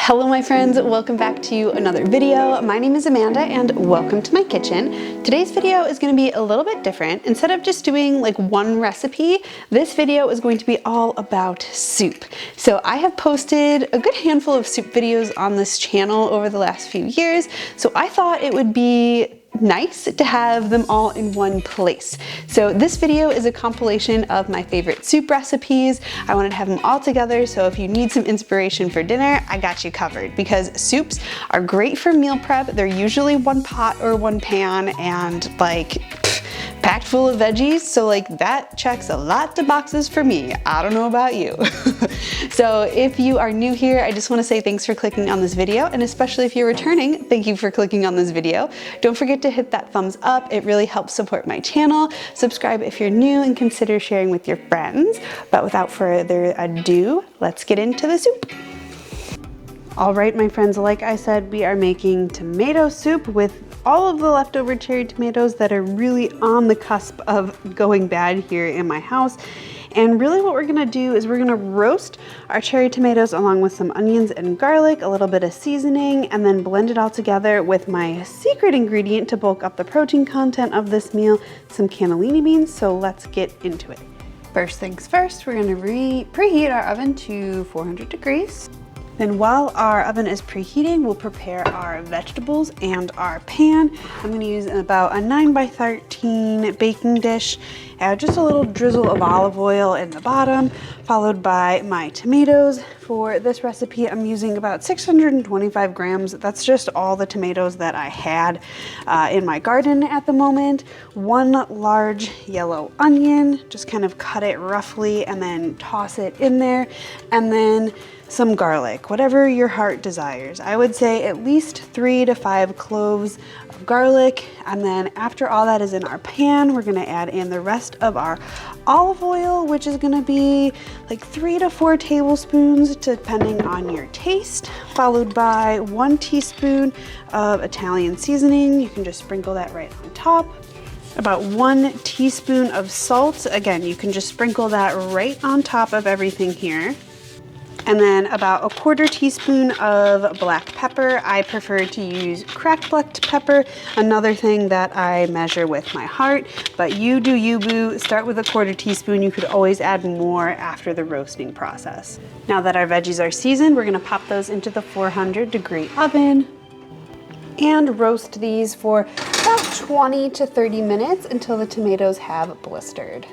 Hello my friends, welcome back to another video. My name is Amanda and welcome to my kitchen. Today's video is going to be a little bit different. Instead of just doing like one recipe, this video is going to be all about soup. So I have posted a good handful of soup videos on this channel over the last few years, so I thought it would be nice to have them all in one place. So this video is a compilation of my favorite soup recipes. I wanted to have them all together, so if you need some inspiration for dinner, I got you covered, because soups are great for meal prep. They're usually one pot or one pan and like packed full of veggies, so like that checks a lot of boxes for me. I don't know about you. So if you are new here, I just want to say thanks for clicking on this video, and especially if you're returning, thank you for clicking on this video. Don't forget to hit that thumbs up, it really helps support my channel. Subscribe if you're new and consider sharing with your friends. But without further ado, let's get into the soup. All right, my friends, like I said, we are making tomato soup with all of the leftover cherry tomatoes that are really on the cusp of going bad here in my house. And really what we're gonna do is we're gonna roast our cherry tomatoes along with some onions and garlic, a little bit of seasoning, and then blend it all together with my secret ingredient to bulk up the protein content of this meal, some cannellini beans. So let's get into it. First things first, we're gonna preheat our oven to 400 degrees. Then while our oven is preheating, we'll prepare our vegetables and our pan. I'm gonna use about a 9x13 baking dish. Add just a little drizzle of olive oil in the bottom, followed by my tomatoes. For this recipe, I'm using about 625 grams. That's just all the tomatoes that I had in my garden at the moment. One large yellow onion, just kind of cut it roughly and then toss it in there. And then some garlic, whatever your heart desires. I would say at least 3 to 5 cloves of garlic. And then after all that is in our pan, we're gonna add in the rest of our olive oil, which is gonna be like 3 to 4 tablespoons, depending on your taste, followed by 1 teaspoon of Italian seasoning. You can just sprinkle that right on top. About 1 teaspoon of salt. Again, you can just sprinkle that right on top of everything here. And then about a 1/4 teaspoon of black pepper. I prefer to use cracked black pepper, another thing that I measure with my heart, but you do you, boo. Start with a 1/4 teaspoon. You could always add more after the roasting process. Now that our veggies are seasoned, we're gonna pop those into the 400-degree oven and roast these for about 20 to 30 minutes until the tomatoes have blistered.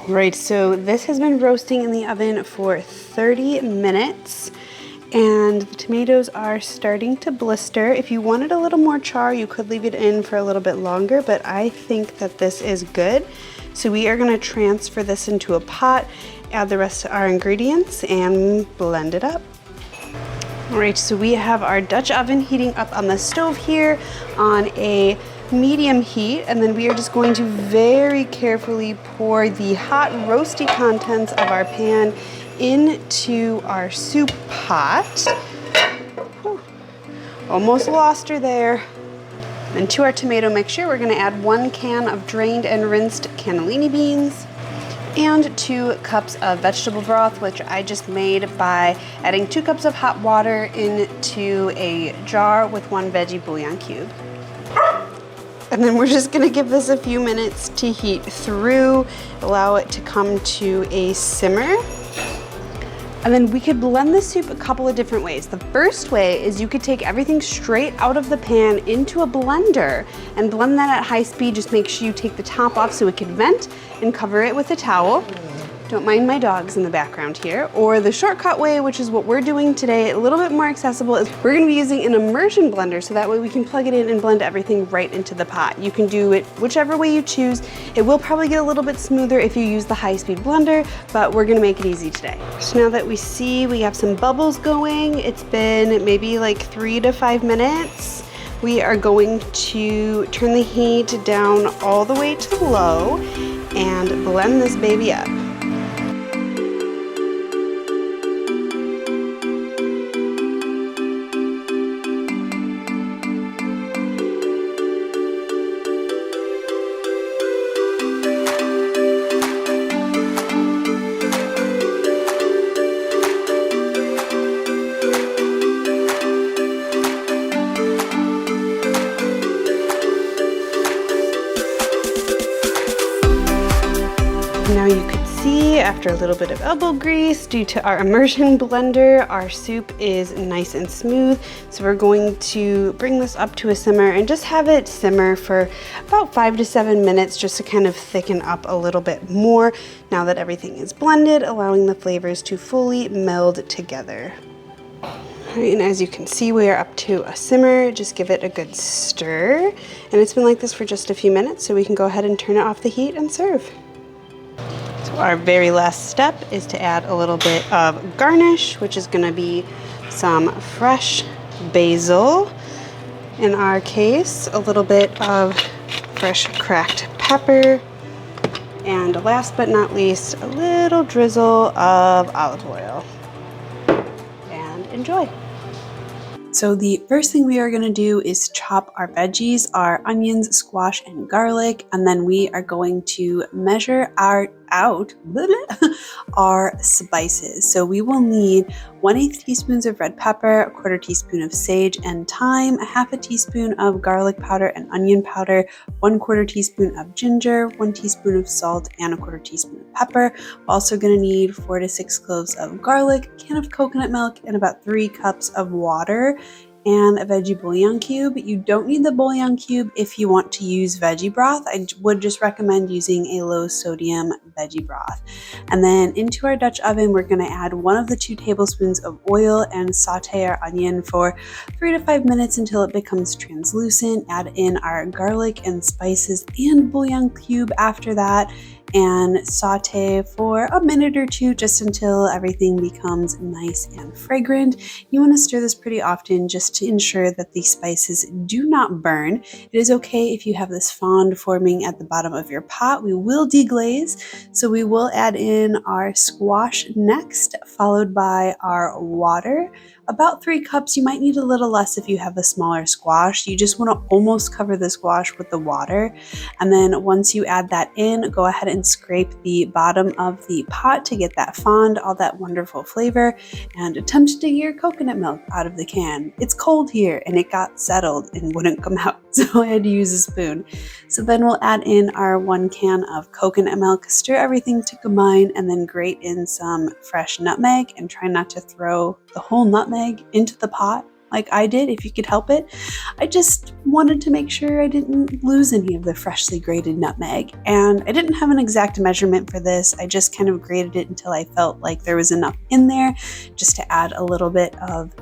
Right, so this has been roasting in the oven for 30 minutes and the tomatoes are starting to blister. If you wanted a little more char, you could leave it in for a little bit longer, but I think that this is good. So we are gonna transfer this into a pot, add the rest of our ingredients and blend it up. All right, so we have our Dutch oven heating up on the stove here on a medium heat, and then we are just going to very carefully pour the hot roasty contents of our pan into our soup pot. Whew. Almost lost her there. And to our tomato mixture, we're going to add 1 can of drained and rinsed cannellini beans and 2 cups of vegetable broth, which I just made by adding 2 cups of hot water into a jar with 1 veggie bouillon cube. And then we're just gonna give this a few minutes to heat through, allow it to come to a simmer. And then we could blend the soup a couple of different ways. The first way is you could take everything straight out of the pan into a blender and blend that at high speed. Just make sure you take the top off so it can vent and cover it with a towel. Don't mind my dogs in the background here. Or the shortcut way, which is what we're doing today, a little bit more accessible, is we're gonna be using an immersion blender, so that way we can plug it in and blend everything right into the pot. You can do it whichever way you choose. It will probably get a little bit smoother if you use the high-speed blender, but we're gonna make it easy today. So now that we see we have some bubbles going, it's been maybe like 3 to 5 minutes. We are going to turn the heat down all the way to low and blend this baby up. Now you could see, after a little bit of elbow grease, due to our immersion blender, our soup is nice and smooth. So we're going to bring this up to a simmer and just have it simmer for about 5 to 7 minutes just to kind of thicken up a little bit more now that everything is blended, allowing the flavors to fully meld together. Right, and as you can see, we are up to a simmer. Just give it a good stir. And it's been like this for just a few minutes, so we can go ahead and turn it off the heat and serve. So our very last step is to add a little bit of garnish, which is gonna be some fresh basil. In our case, a little bit of fresh cracked pepper. And last but not least, a little drizzle of olive oil. And enjoy. So the first thing we are going to do is chop our veggies, our onions, squash, and garlic, and then we are going to measure out our spices. So we will need 1/8 teaspoons of red pepper, 1/4 teaspoon of sage and thyme, 1/2 teaspoon of garlic powder and onion powder, 1/4 teaspoon of ginger, 1 teaspoon of salt, and 1/4 teaspoon of pepper. We're also going to need 4 to 6 cloves of garlic, a can of coconut milk, and about 3 cups of water, and a veggie bouillon cube. You don't need the bouillon cube if you want to use veggie broth. I would just recommend using a low sodium veggie broth. And then into our Dutch oven, we're going to add 1 of the 2 tablespoons of oil and saute our onion for 3 to 5 minutes until it becomes translucent. Add in our garlic and spices and bouillon cube after that, and saute for a minute or 2 just until everything becomes nice and fragrant. You want to stir this pretty often just to ensure that the spices do not burn. It is okay if you have this fond forming at the bottom of your pot. We will deglaze, so we will add in our squash next, followed by our water. About 3 cups. You might need a little less if you have a smaller squash. You just want to almost cover the squash with the water. And then once you add that in, go ahead and scrape the bottom of the pot to get that fond, all that wonderful flavor, and attempt to get your coconut milk out of the can. It's cold here and it got settled and wouldn't come out, so I had to use a spoon. So then we'll add in our 1 can of coconut milk, stir everything to combine, and then grate in some fresh nutmeg, and try not to throw the whole nutmeg into the pot like I did if you could help it. I just wanted to make sure I didn't lose any of the freshly grated nutmeg, and I didn't have an exact measurement for this. I just kind of grated it until I felt like there was enough in there just to add a little bit of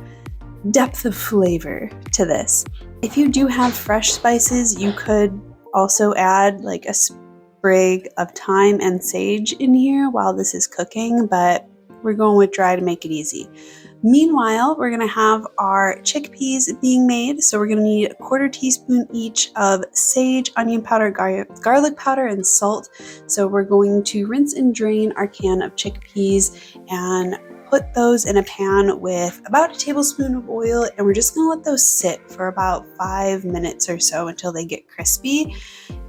depth of flavor to this. If you do have fresh spices, you could also add like a sprig of thyme and sage in here while this is cooking, but we're going with dry to make it easy. Meanwhile, we're going to have our chickpeas being made. So we're going to need 1/4 teaspoon each of sage, onion powder, garlic powder, and salt. So we're going to rinse and drain our can of chickpeas and put those in a pan with about 1 tablespoon of oil, and we're just going to let those sit for about 5 minutes or so until they get crispy,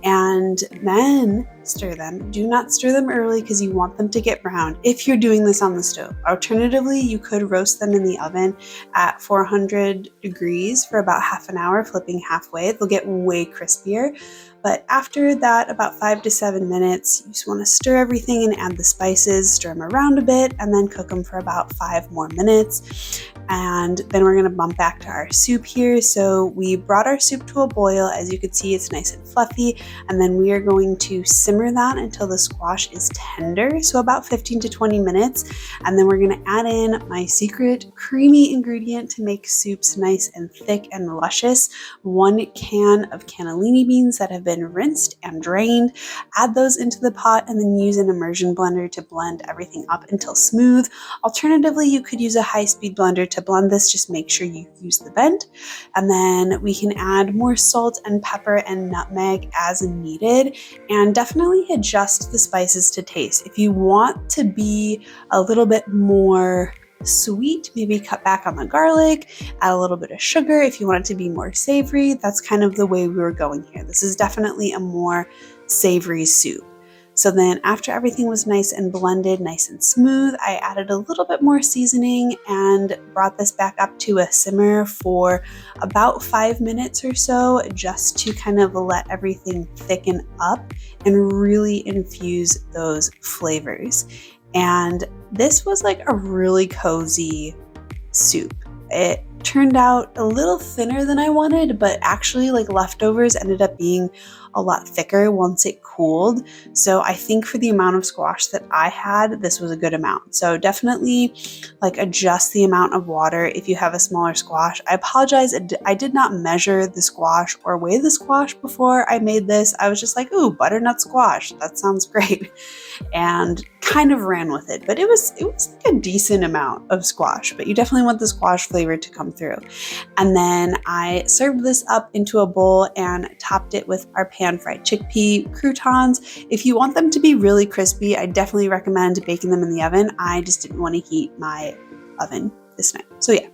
and then stir them. Do not stir them early because you want them to get brown if you're doing this on the stove. Alternatively, you could roast them in the oven at 400 degrees for about half an hour, flipping halfway. They'll get way crispier. But after that, about 5 to 7 minutes, you just want to stir everything and add the spices, stir them around a bit, and then cook them for about 5 more minutes. And then we're going to bump back to our soup here. So we brought our soup to a boil. As you can see, it's nice and fluffy. And then we are going to simmer that until the squash is tender. So about 15 to 20 minutes. And then we're going to add in my secret creamy ingredient to make soups nice and thick and luscious. 1 can of cannellini beans that have been rinsed and drained. Add those into the pot and then use an immersion blender to blend everything up until smooth. Alternatively, you could use a high-speed blender to blend this. Just make sure you use the vent. And then we can add more salt and pepper and nutmeg as needed, and definitely adjust the spices to taste. If you want to be a little bit more sweet, maybe cut back on the garlic, add a little bit of sugar. If you want it to be more savory, that's kind of the way we were going here. This is definitely a more savory soup. So then after everything was nice and blended, nice and smooth, I added a little bit more seasoning and brought this back up to a simmer for about 5 minutes or so, just to kind of let everything thicken up and really infuse those flavors. And this was like a really cozy soup. It turned out a little thinner than I wanted, but actually like leftovers ended up being a lot thicker once it cooled. So I think for the amount of squash that I had, this was a good amount. So definitely like adjust the amount of water if you have a smaller squash. I apologize, I did not measure the squash or weigh the squash before I made this. I was just like, ooh, butternut squash, that sounds great. And kind of ran with it, but it was like a decent amount of squash, but you definitely want the squash flavor to come through. And then I served this up into a bowl and topped it with our pan-fried chickpea croutons. If you want them to be really crispy, I definitely recommend baking them in the oven. I just didn't want to heat my oven this night. So yeah.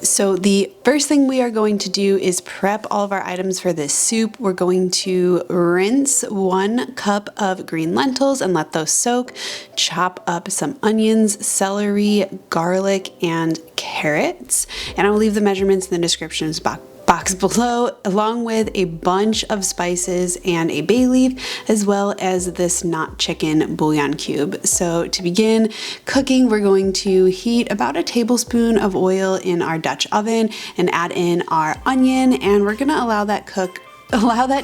So the first thing we are going to do is prep all of our items for this soup. We're going to rinse 1 cup of green lentils and let those soak. Chop up some onions, celery, garlic, and carrots. And I'll leave the measurements in the description box below, along with a bunch of spices and a bay leaf, as well as this not chicken bouillon cube. So to begin cooking, we're going to heat about a tablespoon of oil in our Dutch oven and add in our onion, and we're gonna allow that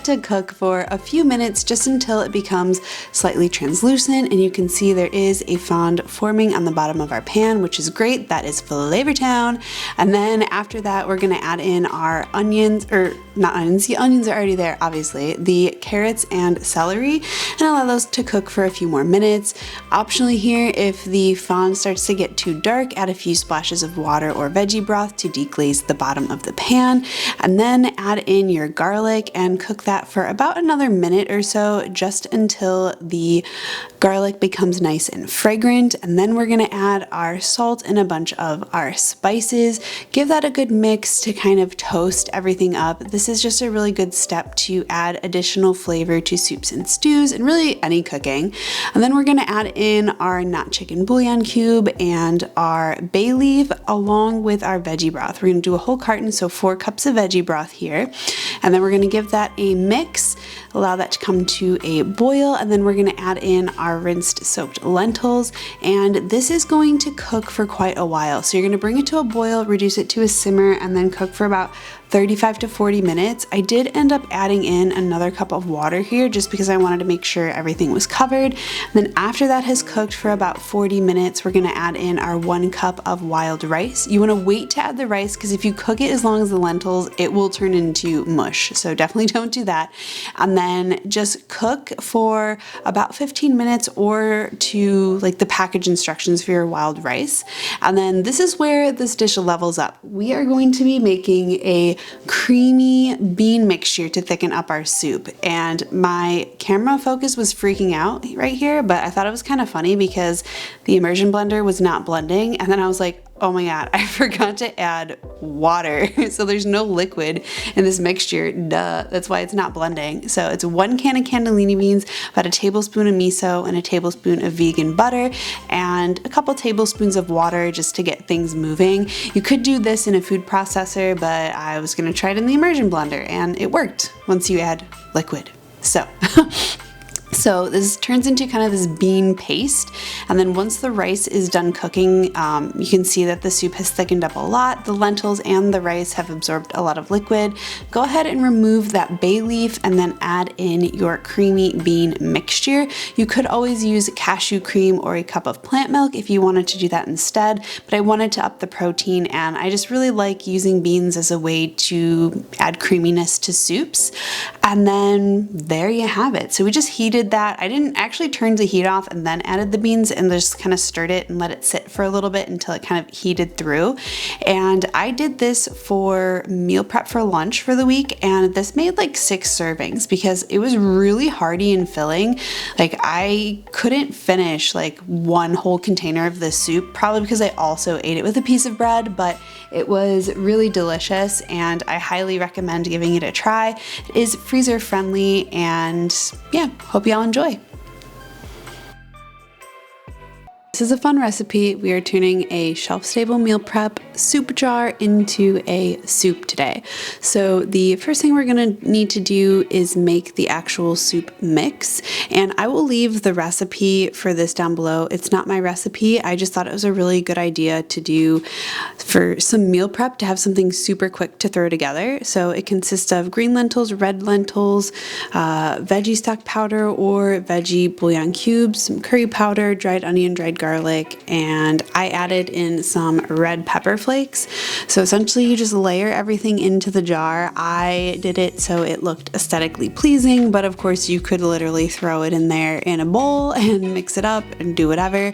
to cook for a few minutes, just until it becomes slightly translucent and you can see there is a fond forming on the bottom of our pan, which is great. That is Flavor Town. And then after that, we're gonna add in our onions, or not onions, the onions are already there, obviously, the carrots and celery, and allow those to cook for a few more minutes. Optionally here, if the fond starts to get too dark, add a few splashes of water or veggie broth to deglaze the bottom of the pan, and then add in your garlic and cook that for about another minute or so, just until the garlic becomes nice and fragrant. And then we're gonna add our salt and a bunch of our spices. Give that a good mix to kind of toast everything up. This is just a really good step to add additional flavor to soups and stews and really any cooking. And then we're gonna add in our not chicken bouillon cube and our bay leaf along with our veggie broth. We're gonna do a whole carton, so 4 cups of veggie broth here. And then we're gonna give that a mix, allow that to come to a boil, and then we're gonna add in our rinsed soaked lentils. And this is going to cook for quite a while. So you're gonna bring it to a boil, reduce it to a simmer, and then cook for about 35 to 40 minutes. I did end up adding in another cup of water here just because I wanted to make sure everything was covered. And then after that has cooked for about 40 minutes, we're gonna add in our 1 cup of wild rice. You wanna wait to add the rice because if you cook it as long as the lentils, it will turn into mush. So definitely don't do that. And then just cook for about 15 minutes or to like the package instructions for your wild rice. And then this is where this dish levels up. We are going to be making a creamy bean mixture to thicken up our soup. And my camera focus was freaking out right here, but I thought it was kind of funny because the immersion blender was not blending. And then I was like, oh my God, I forgot to add water. So there's no liquid in this mixture, duh. That's why it's not blending. So it's 1 can of cannellini beans, about a tablespoon of miso and a tablespoon of vegan butter, and a couple tablespoons of water just to get things moving. You could do this in a food processor, but I was gonna try it in the immersion blender and it worked once you add liquid. So So this turns into kind of this bean paste, and then once the rice is done cooking, you can see that the soup has thickened up a lot. The lentils and the rice have absorbed a lot of liquid. Go ahead and remove that bay leaf and then add in your creamy bean mixture. You could always use cashew cream or a cup of plant milk if you wanted to do that instead, but I wanted to up the protein, and I just really like using beans as a way to add creaminess to soups. And then there you have it. So we just heated that. I didn't actually turn the heat off and then added the beans and just kind of stirred it and let it sit for a little bit until it kind of heated through. And I did this for meal prep for lunch for the week, and this made like 6 servings because it was really hearty and filling. Like I couldn't finish like one whole container of this soup, probably because I also ate it with a piece of bread, but it was really delicious and I highly recommend giving it a try. It is freezer friendly, and yeah, hope y'all enjoy. This is a fun recipe. We are turning a shelf-stable meal prep soup jar into a soup today. So the first thing we're gonna need to do is make the actual soup mix, and I will leave the recipe for this down below. It's not my recipe. I just thought it was a really good idea to do for some meal prep, to have something super quick to throw together. So it consists of green lentils, red lentils, veggie stock powder or veggie bouillon cubes, some curry powder, dried onion, dried garlic, and I added in some red pepper flakes. So essentially you just layer everything into the jar. I did it so it looked aesthetically pleasing, but of course you could literally throw it in there in a bowl and mix it up and do whatever.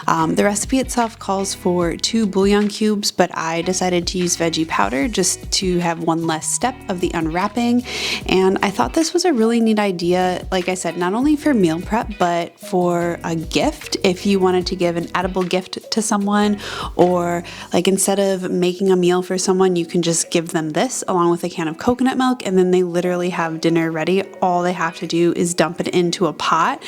The recipe itself calls for 2 bouillon cubes, but I decided to use veggie powder just to have one less step of the unwrapping. And I thought this was a really neat idea, like I said, not only for meal prep, but for a gift. If you wanted to give an edible gift to someone, or like instead of making a meal for someone, you can just give them this along with a can of coconut milk, and then they literally have dinner ready. All they have to do is dump it into a pot.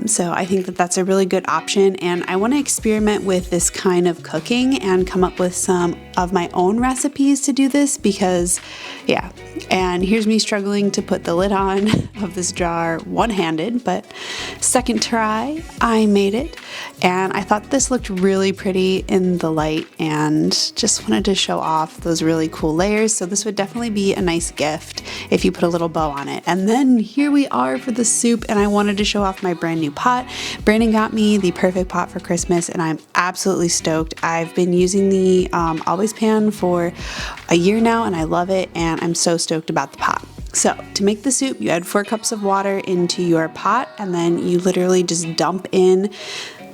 So I think that that's a really good option, and I want to experiment with this kind of cooking and come up with some of my own recipes to do this, because yeah. And here's me struggling to put the lid on of this jar one-handed, but second try, I made it. And I thought this looked really pretty in the light and just wanted to show off those really cool layers. So this would definitely be a nice gift if you put a little bow on it. And then here we are for the soup, and I wanted to show off my brand new pot. Brandon got me the perfect pot for Christmas, and I'm absolutely stoked. I've been using the Always pan for a year now, and I love it, and I'm so stoked about the pot. So to make the soup, you add 4 cups of water into your pot, and then you literally just dump in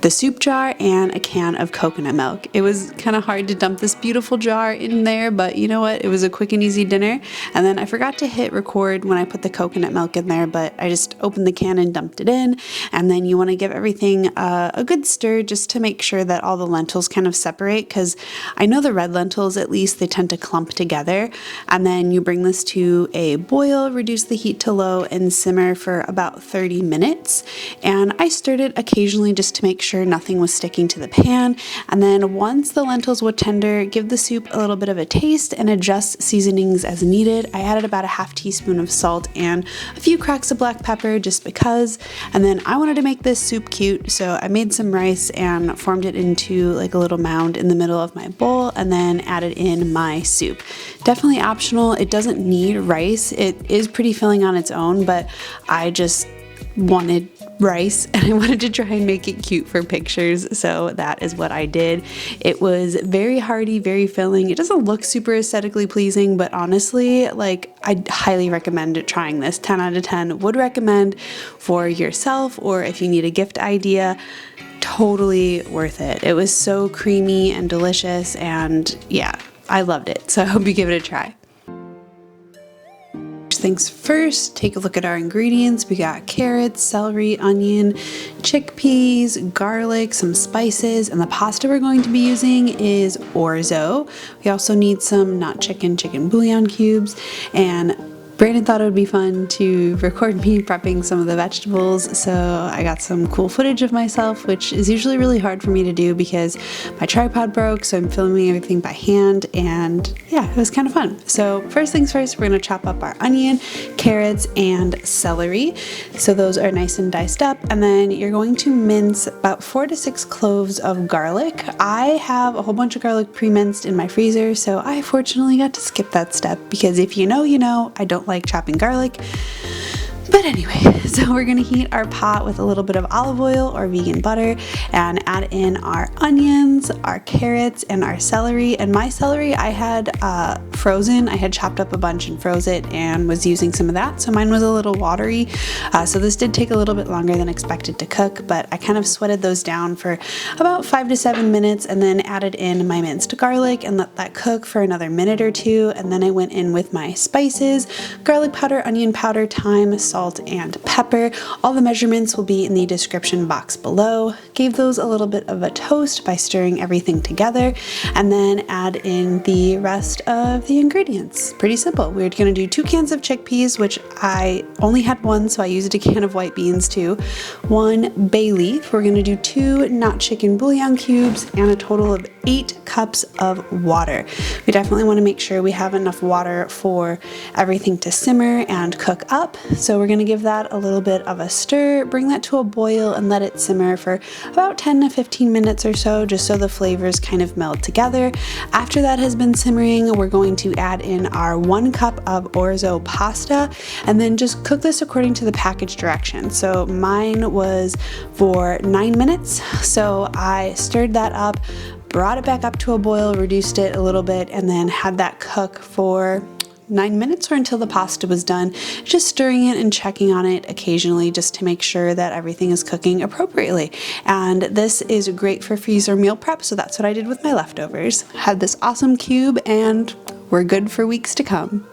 the soup jar and a can of coconut milk. It was kind of hard to dump this beautiful jar in there, but you know what? It was a quick and easy dinner. And then I forgot to hit record when I put the coconut milk in there, but I just opened the can and dumped it in. And then you want to give everything a good stir just to make sure that all the lentils kind of separate, because I know the red lentils, at least, they tend to clump together. And then you bring this to a boil, reduce the heat to low, and simmer for about 30 minutes. And I stirred it occasionally just to make sure nothing was sticking to the pan. And then once the lentils were tender, give the soup a little bit of a taste and adjust seasonings as needed. I added about a half teaspoon of salt and a few cracks of black pepper just because. And then I wanted to make this soup cute, so I made some rice and formed it into like a little mound in the middle of my bowl, and then added in my soup. Definitely optional. It doesn't need rice. It is pretty filling on its own, but I just wanted rice and I wanted to try and make it cute for pictures, so that is what I did. It was very hearty, very filling. It doesn't look super aesthetically pleasing, but honestly, like, I highly recommend trying this. 10 out of 10 would recommend for yourself, or if you need a gift idea. Totally worth it. It was so creamy and delicious, and yeah, I loved it. So I hope you give it a try. Things first, take a look at our ingredients. We got carrots, celery, onion, chickpeas, garlic, some spices, and the pasta we're going to be using is orzo. We also need some not chicken bouillon cubes, and Brandon thought it would be fun to record me prepping some of the vegetables, so I got some cool footage of myself, which is usually really hard for me to do because my tripod broke, so I'm filming everything by hand, and yeah, it was kind of fun. So first things first, we're going to chop up our onion, carrots, and celery. So those are nice and diced up, and then you're going to mince about 4 to 6 cloves of garlic. I have a whole bunch of garlic pre-minced in my freezer, so I fortunately got to skip that step because if you know, you know, I don't like chopping garlic. But anyway, so we're gonna heat our pot with a little bit of olive oil or vegan butter and add in our onions, our carrots, and our celery. And my celery I had frozen. I had chopped up a bunch and froze it and was using some of that. So mine was a little watery. So this did take a little bit longer than expected to cook, but I kind of sweated those down for about 5 to 7 minutes and then added in my minced garlic and let that cook for another minute or two. And then I went in with my spices, garlic powder, onion powder, thyme, salt, and pepper. All the measurements will be in the description box below. Gave those a little bit of a toast by stirring everything together and then add in the rest of the ingredients. Pretty simple. We're gonna do 2 cans of chickpeas, which I only had one, so I used a can of white beans too. 1 bay leaf. We're gonna do 2 not chicken bouillon cubes and a total of 8 cups of water. We definitely want to make sure we have enough water for everything to simmer and cook up. So we're going to give that a little bit of a stir, bring that to a boil and let it simmer for about 10 to 15 minutes or so, just so the flavors kind of meld together. After that has been simmering, we're going to add in our 1 cup of orzo pasta and then just cook this according to the package directions. So mine was for 9 minutes. So I stirred that up, brought it back up to a boil, reduced it a little bit, and then had that cook for 9 minutes or until the pasta was done, just stirring it and checking on it occasionally just to make sure that everything is cooking appropriately. And this is great for freezer meal prep, so that's what I did with my leftovers. Had this awesome cube and we're good for weeks to come.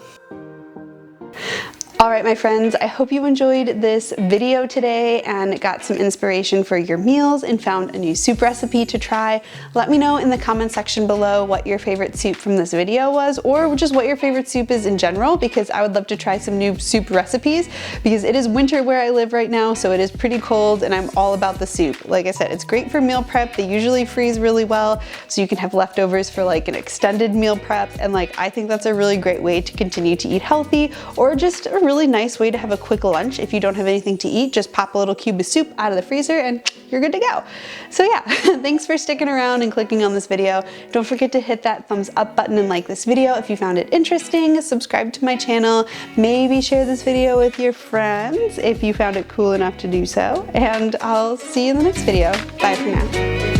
All right, my friends, I hope you enjoyed this video today and got some inspiration for your meals and found a new soup recipe to try. Let me know in the comment section below what your favorite soup from this video was, or just what your favorite soup is in general, because I would love to try some new soup recipes because it is winter where I live right now, so it is pretty cold and I'm all about the soup. Like I said, it's great for meal prep. They usually freeze really well, so you can have leftovers for like an extended meal prep. And like, I think that's a really great way to continue to eat healthy, or just a really nice way to have a quick lunch. If you don't have anything to eat, just pop a little cube of soup out of the freezer and you're good to go. So yeah, thanks for sticking around and clicking on this video. Don't forget to hit that thumbs up button and like this video if you found it interesting. Subscribe to my channel. Maybe share this video with your friends if you found it cool enough to do so. And I'll see you in the next video. Bye for now.